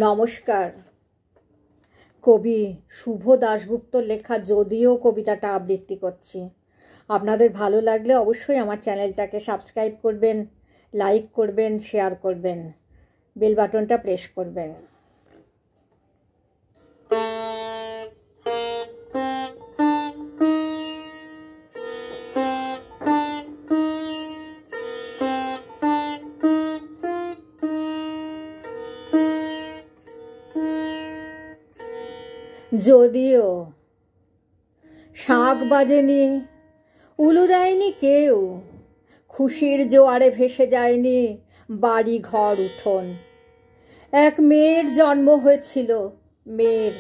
নমস্কার। কবি শুভ দাশগুপ্তর লেখা যদিও কবিতাটা আবৃত্তি করছি। আপনাদের ভালো লাগলে অবশ্যই আমার চ্যানেলটাকে সাবস্ক্রাইব করবেন, লাইক করবেন, শেয়ার করবেন, বেল বাটনটা প্রেস করবেন। যদিও শাঁখ বাজেনি, উলু দেয়নি কেউ, খুশির জোয়ারে ভেসে যায়নি বাড়ি ঘর উঠোন। এক মেয়ের জন্ম হয়েছিল, মেয়ের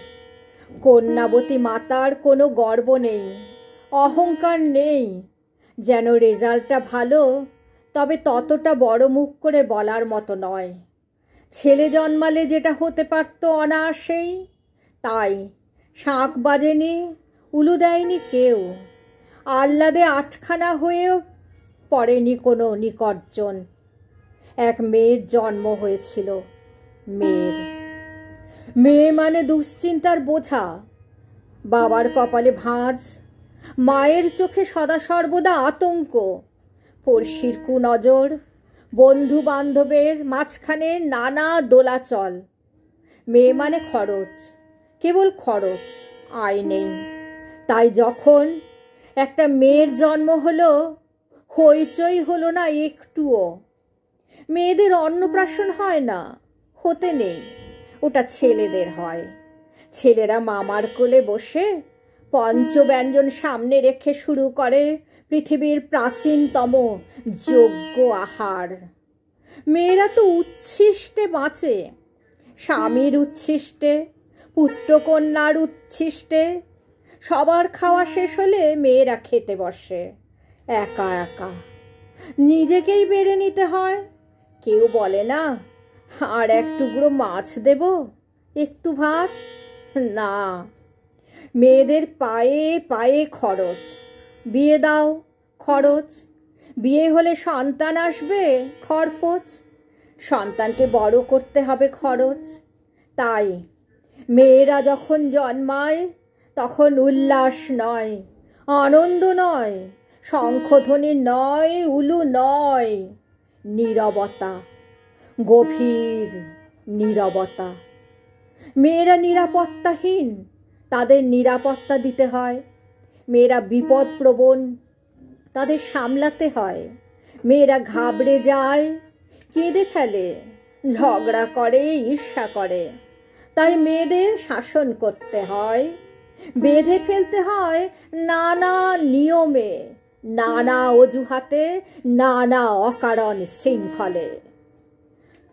কন্যাবতী মাতার কোনো গর্ব নেই, অহংকার নেই, যেন রেজাল্টটা ভালো তবে ততটা বড় মুখ করে বলার মতো নয়। ছেলে জন্মালে যেটা হতে পারত অনায়াসেই, তাই শাঁখ বাজেনি, উলু দেয়নি কেউ, আহ্লাদে আটখানা হয়েও পড়েনি কোনো নিকটজন। এক মেয়ের জন্ম হয়েছিল, মেয়ের। মেয়ে মানে দুশ্চিন্তার বোঝা, বাবার কপালে ভাঁজ, মায়ের চোখে সদা সর্বদা আতঙ্ক, পড়শির কুনজর, বন্ধু বান্ধবের মাঝখানে নানা দোলাচল। মেয়ে মানে খরচ, কেবল খরচ, আয় নেই। তাই যখন একটা মেয়ের জন্ম হলো, হইচই হলো না একটুও। মেয়েদের অন্নপ্রাশন হয় না, হতে নেই, ওটা ছেলেদের হয়। ছেলেরা মামার কোলে বসে পঞ্চব্যঞ্জন সামনে রেখে শুরু করে পৃথিবীর প্রাচীনতম যজ্ঞ আহার। মেয়েরা তো উচ্ছিষ্টে বাঁচে, স্বামীর উচ্ছিষ্টে, পুত্রকন্যার উচ্ছিষ্টে। সবার খাওয়া শেষ হলে মেয়েরা খেতে বসে একা একা, নিজেকেই বেড়ে নিতে হয়। কেউ বলে না আর এক টুকরো মাছ দেব, একটু ভাত, না। মেয়েদের পায়ে পায়ে খরচ। বিয়ে দাও, খরচ। বিয়ে হলে সন্তান আসবে, খরপোচ। সন্তানকে বড় করতে হবে, খরচ। তাই মেয়েরা যখন জন্মায় তখন উল্লাস নয়, আনন্দ নয়, শঙ্খধ্বনি নয়, উলু নয়, নীরবতা, গভীর নীরবতা। মেয়েরা নিরাপত্তাহীন, তাদের নিরাপত্তা দিতে হয়। মেয়েরা বিপদপ্রবণ, তাদের সামলাতে হয়। মেয়েরা ঘাবড়ে যায়, কেঁদে ফেলে, ঝগড়া করে, ঈর্ষা করে। তাই মেয়েদের শাসন করতে হয়, বেঁধে ফেলতে হয় নানা নিয়মে, নানা অজুহাতে, নানা অকারণ শৃঙ্খলে।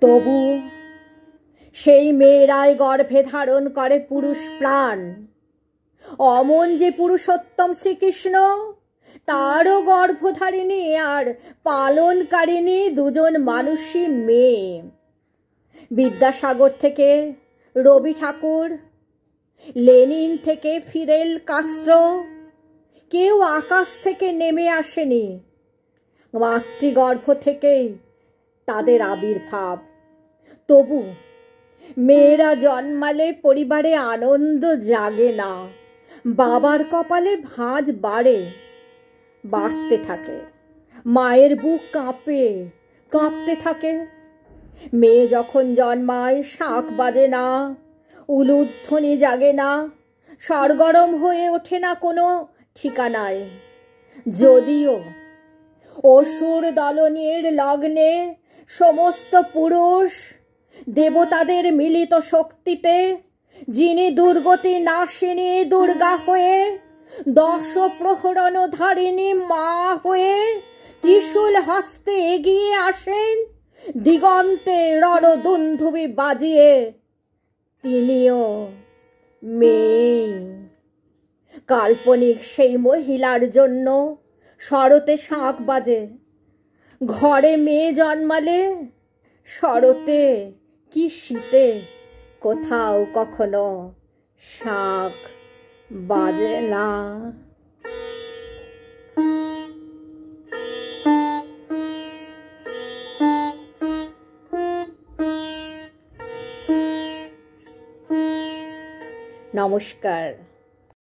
তবু সেই মেয়েরাই গর্ভে ধারণ করে পুরুষ প্রাণ। অমন যে পুরুষোত্তম শ্রীকৃষ্ণ, তারও গর্ভধারিণী আর পালনকারিণী দুজন মানুষই মেয়ে। বিদ্যাসাগর থেকে রবি ঠাকুর, লেনিন থেকে ফিদেল কাস্ত্রো, কেউ আকাশ থেকে নেমে আসেনি, মাতৃগর্ভ থেকেই তাদের আবির্ভাব। তবু মেয়েরা জন্মালে পরিবারে আনন্দ জাগে না, বাবার কপালে ভাঁজ বাড়তে থাকে, মায়ের বুক কাঁপতে থাকে। মেয়ে যখন জন্মায় শাঁখ বাজে না, উলুধ্বনি জাগে না, সরগরম হয়ে ওঠে না কোনো ঠিকানায়। যদিও অসুর দলনের লগ্নে সমস্ত পুরুষ দেবতাদের মিলিত শক্তিতে, যিনি দুর্গতি নাশিনী দুর্গা হয়ে, দশ প্রহরণ ধারিণী মা হয়ে ত্রিশূল হস্তে এগিয়ে আসেন দিগন্তে রণদুন্ধুবি বাজিয়ে, তিনিও মেয়ে। কাল্পনিক সেই মহিলার জন্য শরতে শাঁখ বাজে। ঘরে মেয়ে জন্মালে শরতে কি শীতে কোথাও কখনো শাঁখ বাজে না। নমস্কার।